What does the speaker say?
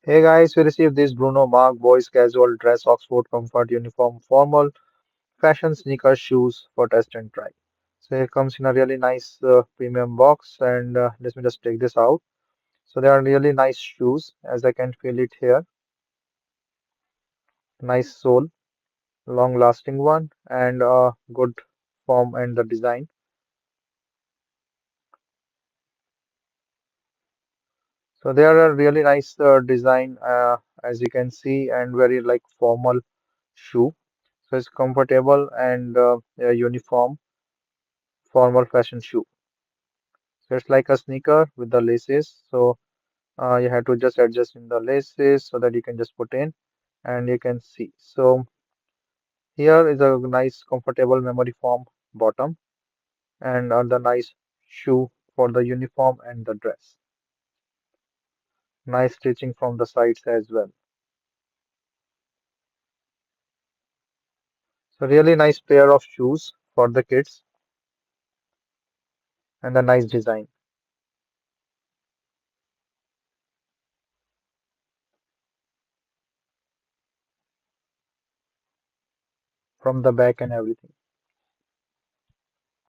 Hey guys, we received this Bruno Marc boys casual dress Oxford comfort uniform formal fashion sneakers shoes for test and try. So it comes in a really nice premium box and let me just take this out. So they are really nice shoes as I can feel it here. Nice sole, long lasting one and good form and the design. So they are a really nice design as you can see and very like formal shoe. So it's comfortable and a uniform formal fashion shoe. So it's like a sneaker with the laces. So you have to just adjust in the laces so that you can just put in and you can see. So here is a nice comfortable memory foam bottom and the nice shoe for the uniform and the dress. Nice stitching from the sides as well. So really nice pair of shoes for the kids and a nice design from the back and everything.